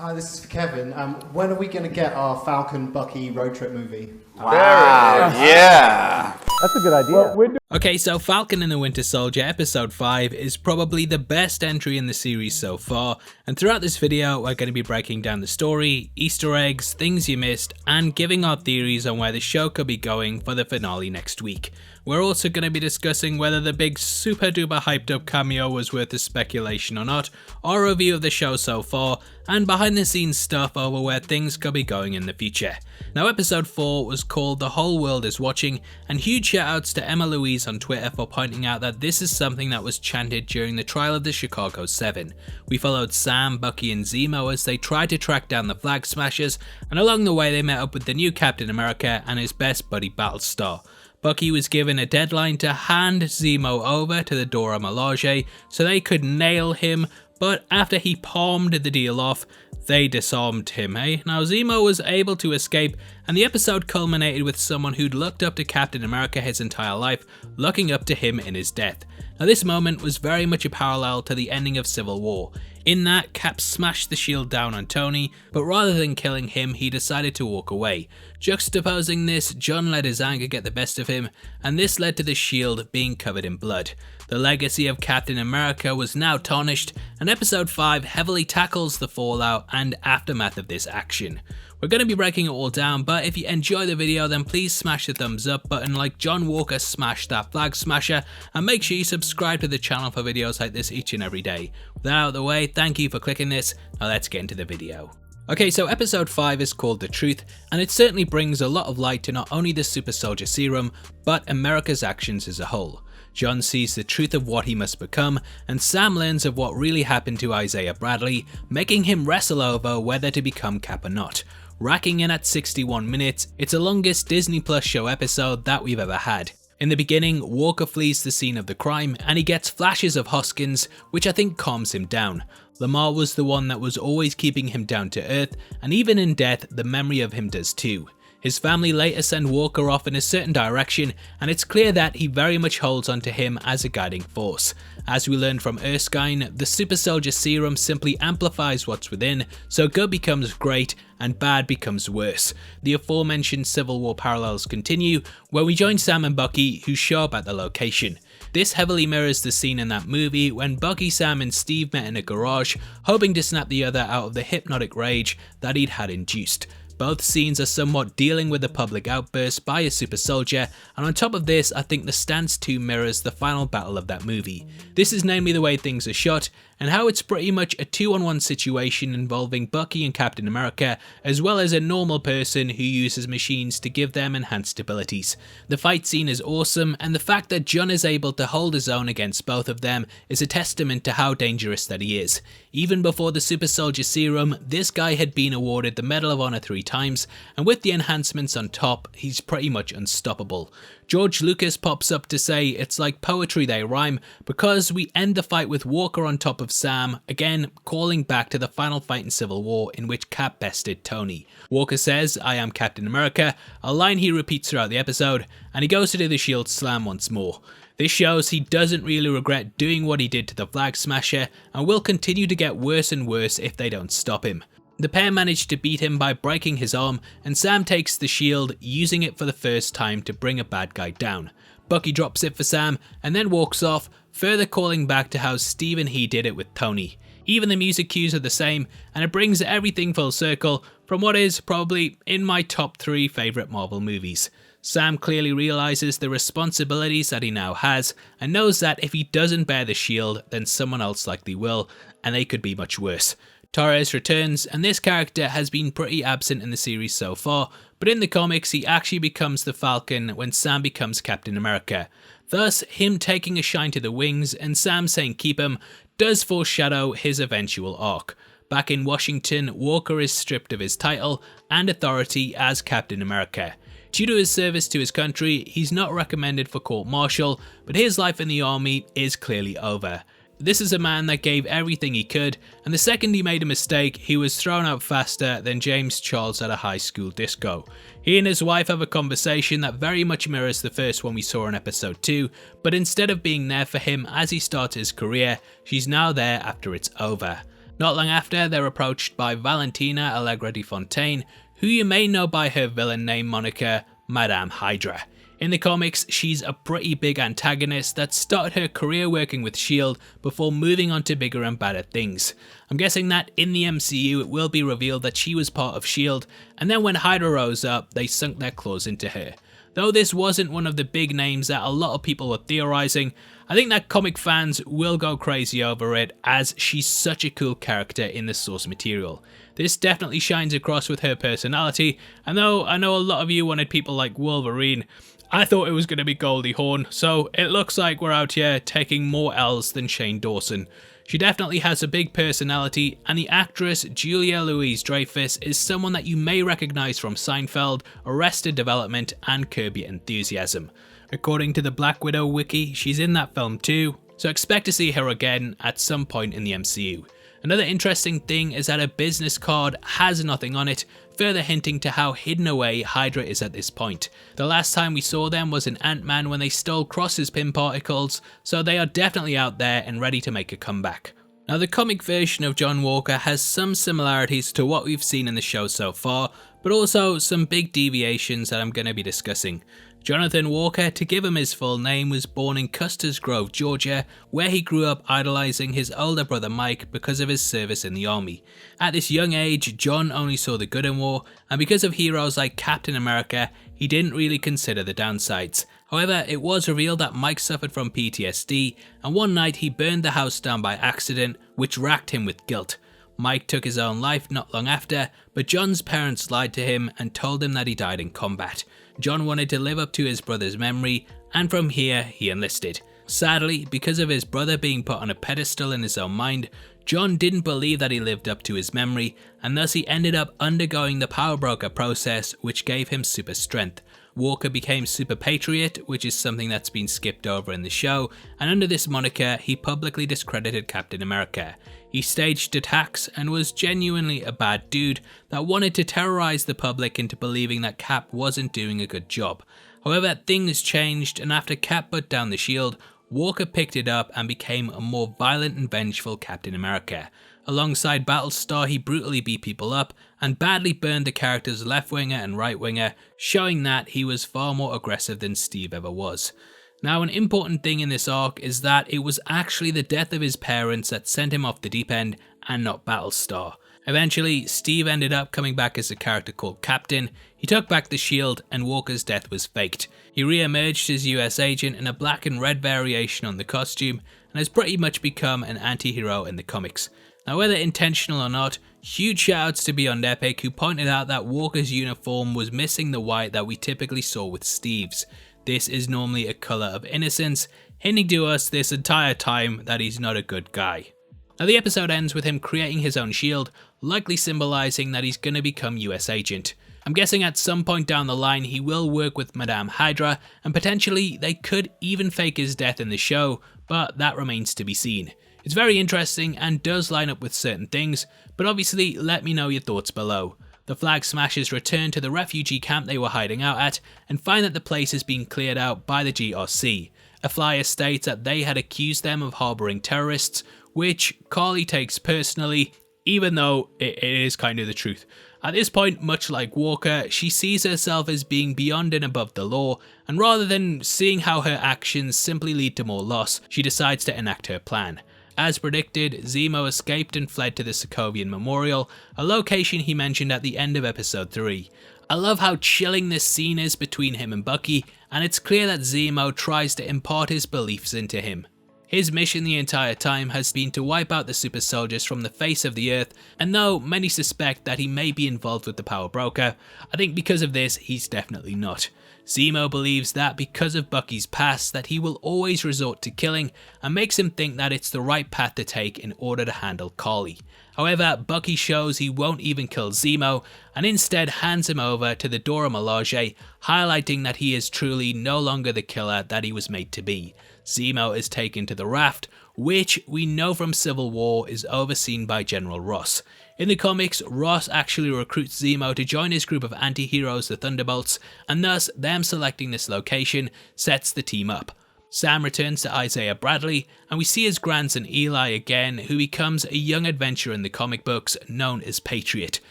Hi, this is for Kevin. When are we going to get our Falcon Bucky road trip movie? Wow, yeah. That's a good idea. Okay, so Falcon and the Winter Soldier episode 5 is probably the best entry in the series so far, and throughout this video we're going to be breaking down the story, Easter eggs, things you missed, and giving our theories on where the show could be going for the finale next week. We're also going to be discussing whether the big super duper hyped up cameo was worth the speculation or not, our review of the show so far, and behind the scenes stuff over where things could be going in the future. Now episode 4 was called The Whole World Is Watching, and huge shout outs to Emma Louise on Twitter for pointing out that this is something that was chanted during the trial of the Chicago 7. We followed Sam, Bucky and Zemo as they tried to track down the Flag Smashers, and along the way they met up with the new Captain America and his best buddy Battlestar. Bucky was given a deadline to hand Zemo over to the Dora Milaje so they could nail him, but after he palmed the deal off, they disarmed him, eh? Now Zemo was able to escape, and the episode culminated with someone who'd looked up to Captain America his entire life, looking up to him in his death. Now this moment was very much a parallel to the ending of Civil War. In that, Cap smashed the shield down on Tony, but rather than killing him, he decided to walk away. Juxtaposing this, John let his anger get the best of him, and this led to the shield being covered in blood. The legacy of Captain America was now tarnished, and episode 5 heavily tackles the fallout and aftermath of this action. We're going to be breaking it all down, but if you enjoy the video then please smash the thumbs up button like John Walker smashed that flag smasher, and make sure you subscribe to the channel for videos like this each and every day. With that out of the way, thank you for clicking this, now let's get into the video. Okay, so episode 5 is called The Truth, and it certainly brings a lot of light to not only the super soldier serum, but America's actions as a whole. John sees the truth of what he must become, and Sam learns of what really happened to Isaiah Bradley, making him wrestle over whether to become Cap or not. Racking in at 61 minutes, it's the longest Disney Plus show episode that we've ever had. In the beginning, Walker flees the scene of the crime and he gets flashes of Hoskins, which I think calms him down. Lamar was the one that was always keeping him down to earth, and even in death, the memory of him does too. His family later send Walker off in a certain direction, and it's clear that he very much holds onto him as a guiding force. As we learned from Erskine, the super soldier serum simply amplifies what's within, so good becomes great and bad becomes worse. The aforementioned Civil War parallels continue, where we join Sam and Bucky who show up at the location. This heavily mirrors the scene in that movie when Bucky, Sam and Steve met in a garage, hoping to snap the other out of the hypnotic rage that he'd had induced. Both scenes are somewhat dealing with the public outburst by a super soldier, and on top of this I think the stance 2 mirrors the final battle of that movie. This is namely the way things are shot, and how it's pretty much a 2-on-1 situation involving Bucky and Captain America, as well as a normal person who uses machines to give them enhanced abilities. The fight scene is awesome, and the fact that John is able to hold his own against both of them is a testament to how dangerous that he is. Even before the super soldier serum, this guy had been awarded the Medal of Honor 3 times, and with the enhancements on top, he's pretty much unstoppable. George Lucas pops up to say it's like poetry they rhyme, because we end the fight with Walker on top of Sam, again calling back to the final fight in Civil War in which Cap bested Tony. Walker says, "I am Captain America," a line he repeats throughout the episode, and he goes to do the shield slam once more. This shows he doesn't really regret doing what he did to the Flag Smasher, and will continue to get worse and worse if they don't stop him. The pair managed to beat him by breaking his arm, and Sam takes the shield, using it for the first time to bring a bad guy down. Bucky drops it for Sam, and then walks off, further calling back to how Steve and he did it with Tony. Even the music cues are the same, and it brings everything full circle from what is probably in my top 3 favourite Marvel movies. Sam clearly realises the responsibilities that he now has, and knows that if he doesn't bear the shield, then someone else likely will, and they could be much worse. Torres returns, and this character has been pretty absent in the series so far, but in the comics he actually becomes the Falcon when Sam becomes Captain America. Thus, him taking a shine to the wings and Sam saying keep him does foreshadow his eventual arc. Back in Washington, Walker is stripped of his title and authority as Captain America. Due to his service to his country, he's not recommended for court-martial, but his life in the army is clearly over. This is a man that gave everything he could, and the second he made a mistake, he was thrown out faster than James Charles at a high school disco. He and his wife have a conversation that very much mirrors the first one we saw in episode 2, but instead of being there for him as he starts his career, she's now there after it's over. Not long after, they're approached by Valentina Allegra de Fontaine, who you may know by her villain name moniker, Madame Hydra. In the comics, she's a pretty big antagonist that started her career working with S.H.I.E.L.D. before moving on to bigger and badder things. I'm guessing that in the MCU it will be revealed that she was part of S.H.I.E.L.D., and then when Hydra rose up, they sunk their claws into her. Though this wasn't one of the big names that a lot of people were theorising, I think that comic fans will go crazy over it as she's such a cool character in the source material. This definitely shines across with her personality, and though I know a lot of you wanted people like Wolverine, I thought it was going to be Goldie Hawn, so it looks like we're out here taking more L's than Shane Dawson. She definitely has a big personality, and the actress Julia Louis-Dreyfus is someone that you may recognise from Seinfeld, Arrested Development and Curb Your Enthusiasm. According to the Black Widow wiki, she's in that film too, so expect to see her again at some point in the MCU. Another interesting thing is that her business card has nothing on it, further hinting to how hidden away Hydra is at this point. The last time we saw them was in Ant-Man when they stole Cross's pin particles, so they are definitely out there and ready to make a comeback. Now the comic version of John Walker has some similarities to what we've seen in the show so far, but also some big deviations that I'm going to be discussing. Jonathan Walker, to give him his full name, was born in Custer's Grove, Georgia, where he grew up idolising his older brother Mike because of his service in the army. At this young age, John only saw the good in war, and because of heroes like Captain America, he didn't really consider the downsides. However, it was revealed that Mike suffered from PTSD, and one night he burned the house down by accident, which racked him with guilt. Mike took his own life not long after, but John's parents lied to him and told him that he died in combat. John wanted to live up to his brother's memory, and from here he enlisted. Sadly, because of his brother being put on a pedestal in his own mind, John didn't believe that he lived up to his memory, and thus he ended up undergoing the Power Broker process, which gave him super strength. Walker became Super Patriot, which is something that's been skipped over in the show, and under this moniker he publicly discredited Captain America. He staged attacks and was genuinely a bad dude that wanted to terrorize the public into believing that Cap wasn't doing a good job. However, things changed, and after Cap put down the shield, Walker picked it up and became a more violent and vengeful Captain America. Alongside Battlestar, he brutally beat people up and badly burned the characters left winger and right winger, showing that he was far more aggressive than Steve ever was. Now, an important thing in this arc is that it was actually the death of his parents that sent him off the deep end and not Battlestar. Eventually, Steve ended up coming back as a character called Captain. He took back the shield and Walker's death was faked. He re-emerged as US agent in a black and red variation on the costume and has pretty much become an anti-hero in the comics. Now, whether intentional or not, huge shoutouts to Beyond Epic, who pointed out that Walker's uniform was missing the white that we typically saw with Steve's. This is normally a colour of innocence, hinting to us this entire time that he's not a good guy. Now the episode ends with him creating his own shield, likely symbolising that he's going to become US agent. I'm guessing at some point down the line he will work with Madame Hydra, and potentially they could even fake his death in the show, but that remains to be seen. It's very interesting and does line up with certain things, but obviously let me know your thoughts below. The Flag Smashers return to the refugee camp they were hiding out at and find that the place has been cleared out by the GRC. A flyer states that they had accused them of harbouring terrorists, which Carly takes personally, even though it is kind of the truth. At this point, much like Walker, she sees herself as being beyond and above the law, and rather than seeing how her actions simply lead to more loss, she decides to enact her plan. As predicted, Zemo escaped and fled to the Sokovian Memorial, a location he mentioned at the end of episode 3. I love how chilling this scene is between him and Bucky, and it's clear that Zemo tries to impart his beliefs into him. His mission the entire time has been to wipe out the super soldiers from the face of the earth, and though many suspect that he may be involved with the Power Broker, I think because of this he's definitely not. Zemo believes that because of Bucky's past that he will always resort to killing, and makes him think that it's the right path to take in order to handle Carly. However, Bucky shows he won't even kill Zemo, and instead hands him over to the Dora Milaje, highlighting that he is truly no longer the killer that he was made to be. Zemo is taken to the raft, which we know from Civil War is overseen by General Ross. In the comics, Ross actually recruits Zemo to join his group of anti-heroes, the Thunderbolts, and thus them selecting this location sets the team up. Sam returns to Isaiah Bradley, and we see his grandson Eli again, who becomes a young adventurer in the comic books known as Patriot.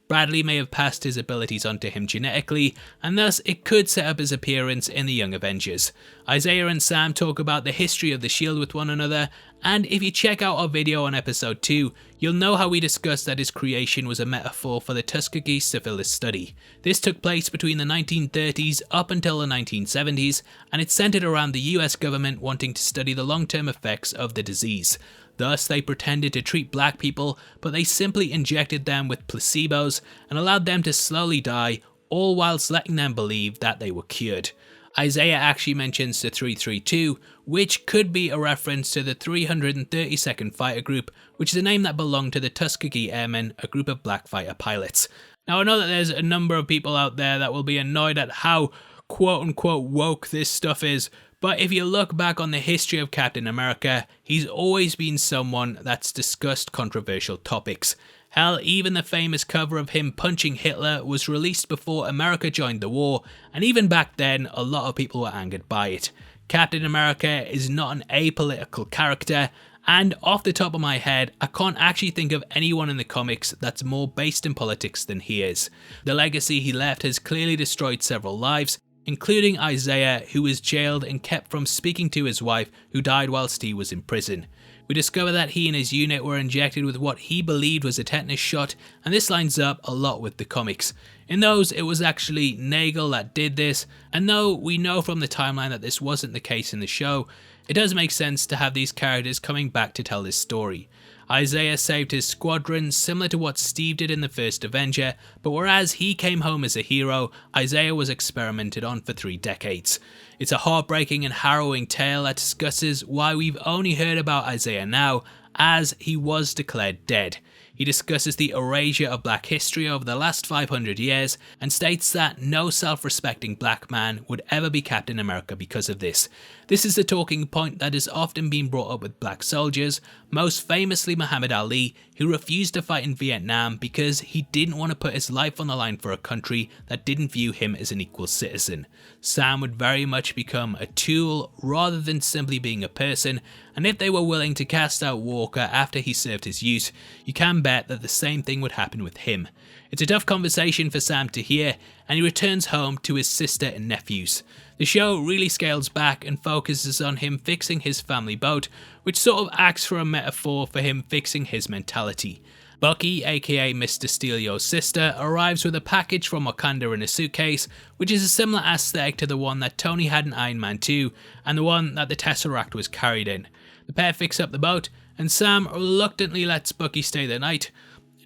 Bradley may have passed his abilities onto him genetically, and thus it could set up his appearance in the Young Avengers. Isaiah and Sam talk about the history of the Shield with one another, and if you check out our video on episode 2, you'll know how we discussed that his creation was a metaphor for the Tuskegee syphilis study. This took place between the 1930s up until the 1970s, and it centered around the US government wanting to study the long-term effects of the disease. Thus, they pretended to treat black people, but they simply injected them with placebos and allowed them to slowly die, all whilst letting them believe that they were cured. Isaiah actually mentions the 332, which could be a reference to the 332nd Fighter Group, which is a name that belonged to the Tuskegee Airmen, a group of black fighter pilots. Now, I know that there's a number of people out there that will be annoyed at how quote-unquote woke this stuff is, but if you look back on the history of Captain America, he's always been someone that's discussed controversial topics. Hell, even the famous cover of him punching Hitler was released before America joined the war, and even back then, a lot of people were angered by it. Captain America is not an apolitical character, and off the top of my head, I can't actually think of anyone in the comics that's more based in politics than he is. The legacy he left has clearly destroyed several lives, including Isaiah, who was jailed and kept from speaking to his wife, who died whilst he was in prison. We discover that he and his unit were injected with what he believed was a tetanus shot, and this lines up a lot with the comics. In those, it was actually Nagel that did this, and though we know from the timeline that this wasn't the case in the show, it does make sense to have these characters coming back to tell this story. Isaiah saved his squadron similar to what Steve did in the first Avenger, but whereas he came home as a hero, Isaiah was experimented on for 3 decades. It's a heartbreaking and harrowing tale that discusses why we've only heard about Isaiah now, as he was declared dead. He discusses the erasure of black history over the last 500 years and states that no self-respecting black man would ever be Captain America because of this. This is the talking point that has often been brought up with black soldiers, most famously Muhammad Ali, who refused to fight in Vietnam because he didn't want to put his life on the line for a country that didn't view him as an equal citizen. Sam would very much become a tool rather than simply being a person, and if they were willing to cast out Walker after he served his use, you can bet that the same thing would happen with him. It's a tough conversation for Sam to hear, and he returns home to his sister and nephews. The show really scales back and focuses on him fixing his family boat, which sort of acts for a metaphor for him fixing his mentality. Bucky, aka Mr. Steelio's sister, arrives with a package from Wakanda in a suitcase, which is a similar aesthetic to the one that Tony had in Iron Man 2 and the one that the Tesseract was carried in. The pair fix up the boat, and Sam reluctantly lets Bucky stay the night.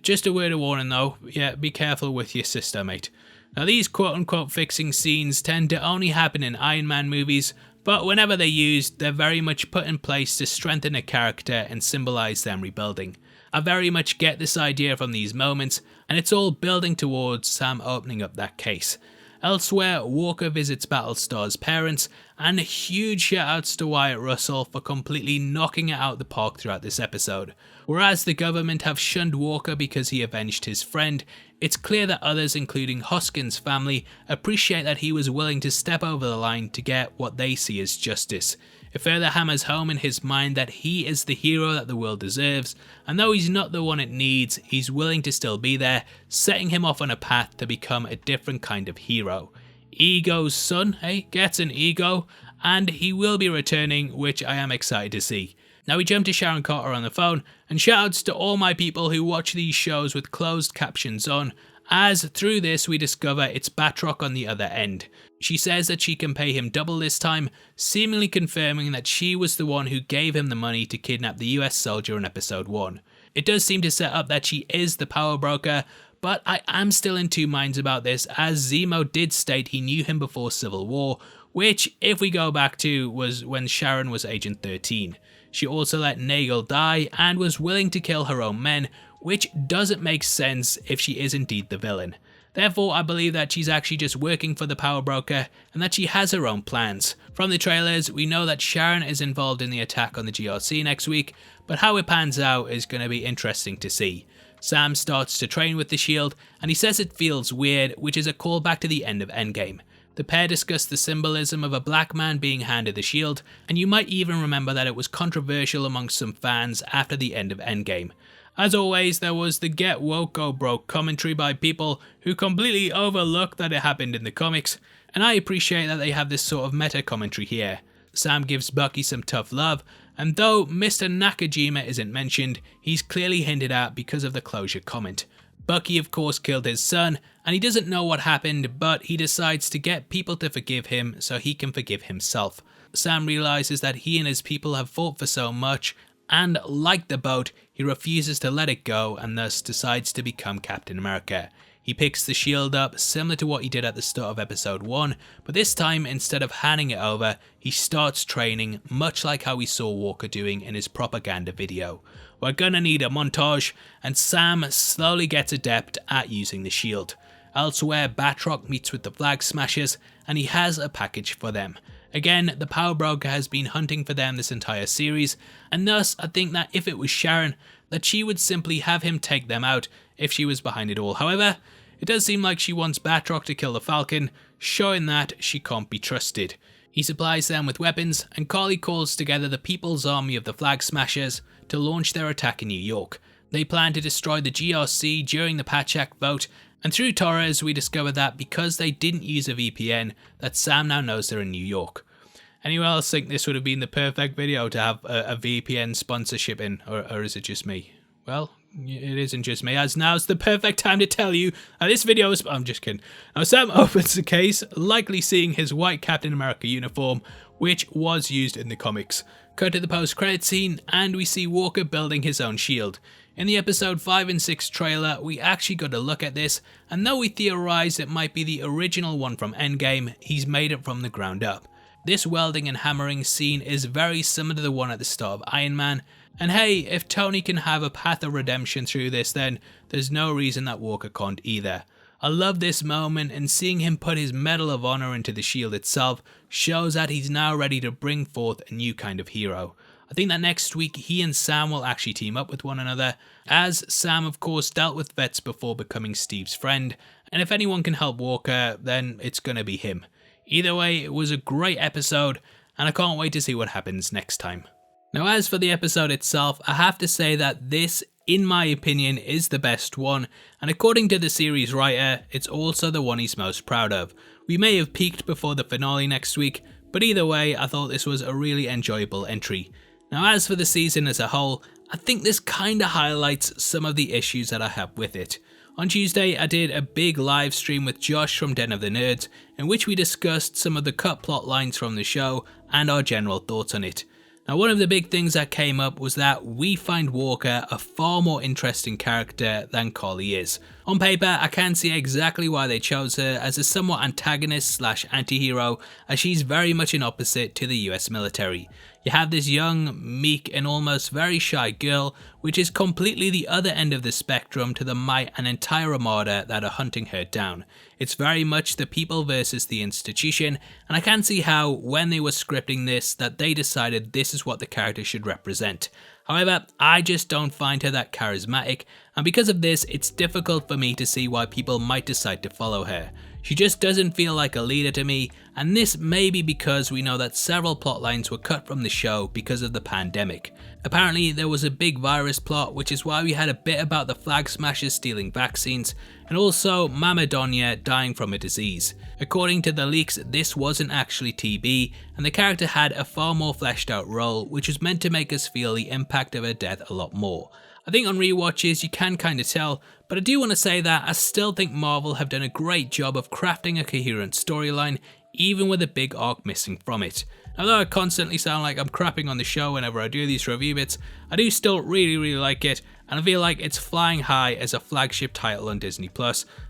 Just a word of warning though, yeah, be careful with your sister, mate. Now these quote-unquote fixing scenes tend to only happen in Iron Man movies, but whenever they're used, they're very much put in place to strengthen a character and symbolise them rebuilding. I very much get this idea from these moments, and it's all building towards Sam opening up that case. Elsewhere, Walker visits Battlestar's parents, and huge shoutouts to Wyatt Russell for completely knocking it out the park throughout this episode. Whereas the government have shunned Walker because he avenged his friend, it's clear that others, including Hoskins' family, appreciate that he was willing to step over the line to get what they see as justice. It further hammers home in his mind that he is the hero that the world deserves, and though he's not the one it needs, he's willing to still be there, setting him off on a path to become a different kind of hero. Ego's son, gets an ego, and he will be returning, which I am excited to see. Now we jump to Sharon Carter on the phone, and shoutouts to all my people who watch these shows with closed captions on, as through this we discover it's Batroc on the other end. She says that she can pay him double this time, seemingly confirming that she was the one who gave him the money to kidnap the US soldier in episode 1. It does seem to set up that she is the power broker, but I am still in two minds about this, as Zemo did state he knew him before Civil War, which, if we go back to, was when Sharon was Agent 13. She also let Nagel die and was willing to kill her own men, which doesn't make sense if she is indeed the villain. Therefore, I believe that she's actually just working for the power broker and that she has her own plans. From the trailers, we know that Sharon is involved in the attack on the GRC next week, but how it pans out is going to be interesting to see. Sam starts to train with the shield, and he says it feels weird, which is a callback to the end of Endgame. The pair discuss the symbolism of a black man being handed the shield, and you might even remember that it was controversial amongst some fans after the end of Endgame. As always, there was the get woke go broke commentary by people who completely overlooked that it happened in the comics, and I appreciate that they have this sort of meta commentary here. Sam gives Bucky some tough love, and though Mr. Nakajima isn't mentioned, he's clearly hinted at because of the closure comment. Bucky of course killed his son, and he doesn't know what happened, but he decides to get people to forgive him so he can forgive himself. Sam realizes that he and his people have fought for so much, and like the boat, he refuses to let it go and thus decides to become Captain America. He picks the shield up similar to what he did at the start of episode 1, but this time instead of handing it over, he starts training much like how we saw Walker doing in his propaganda video. We're gonna need a montage, and Sam slowly gets adept at using the shield. Elsewhere, Batroc meets with the Flag Smashers, and he has a package for them. Again, the Power Broker has been hunting for them this entire series, and thus I think that if it was Sharon, that she would simply have him take them out if she was behind it all. However, it does seem like she wants Batroc to kill the Falcon, showing that she can't be trusted. He supplies them with weapons, and Carly calls together the People's Army of the Flag Smashers to launch their attack in New York. They plan to destroy the GRC during the Patch Act vote, and through Torres we discover that because they didn't use a VPN, that Sam now knows they're in New York. Anyone else think this would have been the perfect video to have a VPN sponsorship in, or is it just me? Well, it isn't just me, as now's the perfect time to tell you this video is... I'm just kidding. Now Sam opens the case, likely seeing his white Captain America uniform, which was used in the comics. Cut to the post-credit scene, and we see Walker building his own shield. In the episode 5 and 6 trailer, we actually got a look at this, and though we theorized it might be the original one from Endgame, he's made it from the ground up. This welding and hammering scene is very similar to the one at the start of Iron Man, and hey, if Tony can have a path of redemption through this, then there's no reason that Walker can't either. I love this moment, and seeing him put his Medal of Honor into the shield itself shows that he's now ready to bring forth a new kind of hero. I think that next week he and Sam will actually team up with one another, as Sam of course dealt with vets before becoming Steve's friend, and if anyone can help Walker, then it's gonna be him. Either way, it was a great episode, and I can't wait to see what happens next time. Now as for the episode itself, I have to say that this, in my opinion, is the best one, and according to the series writer, it's also the one he's most proud of. We may have peaked before the finale next week, but either way, I thought this was a really enjoyable entry. Now as for the season as a whole, I think this kinda highlights some of the issues that I have with it. On Tuesday, I did a big live stream with Josh from Den of the Nerds, in which we discussed some of the cut plot lines from the show and our general thoughts on it. Now one of the big things that came up was that we find Walker a far more interesting character than Carly is. On paper, I can see exactly why they chose her as a somewhat antagonist slash anti-hero, as she's very much an opposite to the US military. You have this young, meek and almost very shy girl, which is completely the other end of the spectrum to the might and entire armada that are hunting her down. It's very much the people versus the institution, and I can see how, when they were scripting this, that they decided this is what the character should represent. However, I just don't find her that charismatic, and because of this, it's difficult for me to see why people might decide to follow her. She just doesn't feel like a leader to me, and this may be because we know that several plotlines were cut from the show because of the pandemic. Apparently there was a big virus plot, which is why we had a bit about the Flag Smashers stealing vaccines, and also Mama Donya dying from a disease. According to the leaks, this wasn't actually TB, and the character had a far more fleshed out role, which was meant to make us feel the impact of her death a lot more. I think on rewatches you can kinda tell, but I do want to say that I still think Marvel have done a great job of crafting a coherent storyline, even with a big arc missing from it. Although I constantly sound like I'm crapping on the show whenever I do these review bits, I do still really like it, and I feel like it's flying high as a flagship title on Disney+.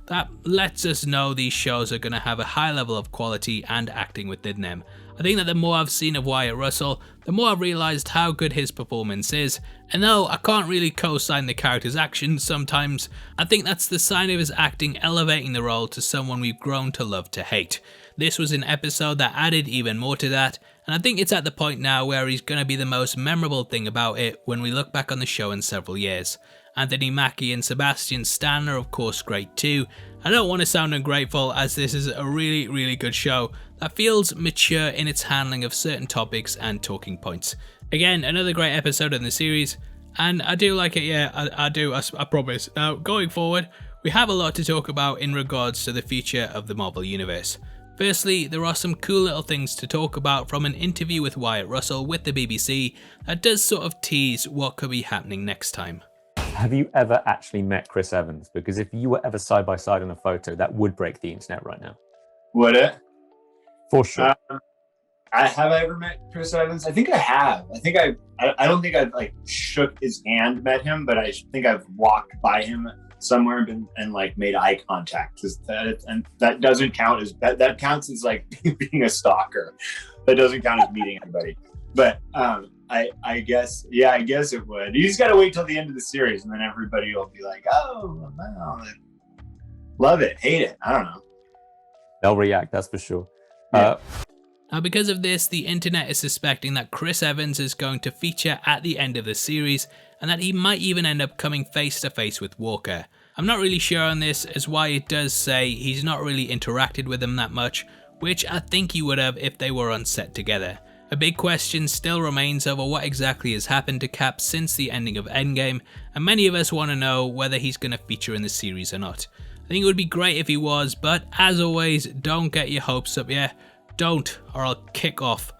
That lets us know these shows are going to have a high level of quality and acting within them. I think that the more I've seen of Wyatt Russell, the more I've realised how good his performance is, and though I can't really co-sign the character's actions sometimes, I think that's the sign of his acting elevating the role to someone we've grown to love to hate. This was an episode that added even more to that, and I think it's at the point now where he's going to be the most memorable thing about it when we look back on the show in several years. Anthony Mackie and Sebastian Stan are of course great too. I don't want to sound ungrateful, as this is a really good show that feels mature in its handling of certain topics and talking points. Again, another great episode in the series, and I do like it, yeah, I do, I promise. Now, going forward, we have a lot to talk about in regards to the future of the Marvel Universe. Firstly, there are some cool little things to talk about from an interview with Wyatt Russell with the BBC that does sort of tease what could be happening next time. Have you ever actually met Chris Evans? Because if you were ever side by side on a photo, that would break the internet right now. Would it? For sure. Have I ever met Chris Evans? I think I have. I don't think I've like shook his hand, met him, but I think I've walked by him somewhere and like made eye contact. And that doesn't count as that counts as like being a stalker. That doesn't count as meeting anybody. But I guess it would. You just gotta wait till the end of the series, and then everybody will be like, "Oh, wow, love it, hate it." I don't know. They'll react, that's for sure. Yeah. Now, because of this, the internet is suspecting that Chris Evans is going to feature at the end of the series, and that he might even end up coming face to face with Walker. I'm not really sure on this, as Wyatt does say he's not really interacted with him that much, which I think he would have if they were on set together. A big question still remains over what exactly has happened to Cap since the ending of Endgame, and many of us want to know whether he's going to feature in the series or not. I think it would be great if he was, but as always, don't get your hopes up yet. Don't, or I'll kick off.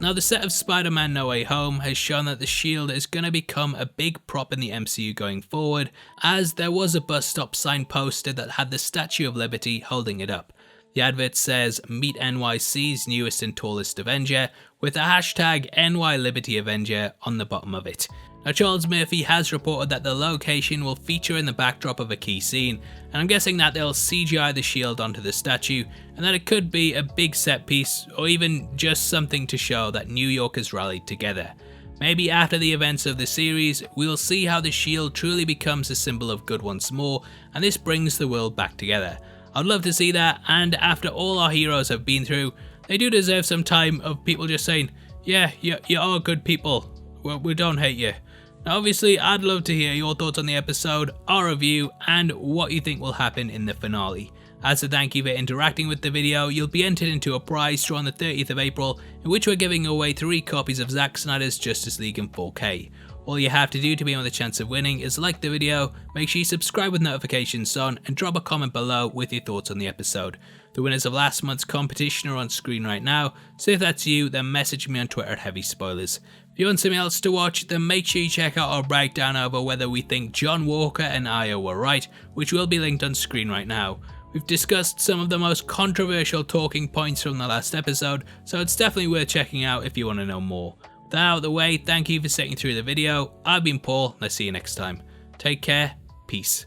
Now, the set of Spider-Man No Way Home has shown that the shield is going to become a big prop in the MCU going forward, as there was a bus stop sign posted that had the Statue of Liberty holding it up. The advert says, "Meet NYC's newest and tallest Avenger," with the hashtag NYLibertyAvenger on the bottom of it. Now, Charles Murphy has reported that the location will feature in the backdrop of a key scene, and I'm guessing that they'll CGI the shield onto the statue, and that it could be a big set piece, or even just something to show that New York has rallied together. Maybe after the events of the series, we'll see how the shield truly becomes a symbol of good once more, and this brings the world back together. I'd love to see that, and after all our heroes have been through, they do deserve some time of people just saying, "Yeah, you are good people, well, we don't hate you." Now, obviously, I'd love to hear your thoughts on the episode, our review, and what you think will happen in the finale. As a thank you for interacting with the video, you'll be entered into a prize draw on the 30th of April, in which we're giving away 3 copies of Zack Snyder's Justice League in 4K. All you have to do to be on the chance of winning is like the video, make sure you subscribe with notifications on, and drop a comment below with your thoughts on the episode. The winners of last month's competition are on screen right now, so if that's you, then message me on Twitter at Heavy Spoilers. If you want something else to watch, then make sure you check out our breakdown over whether we think John Walker and Io were right, which will be linked on screen right now. We've discussed some of the most controversial talking points from the last episode, so it's definitely worth checking out if you want to know more. With that out of the way, thank you for sitting through the video. I've been Paul, and I'll see you next time. Take care, peace.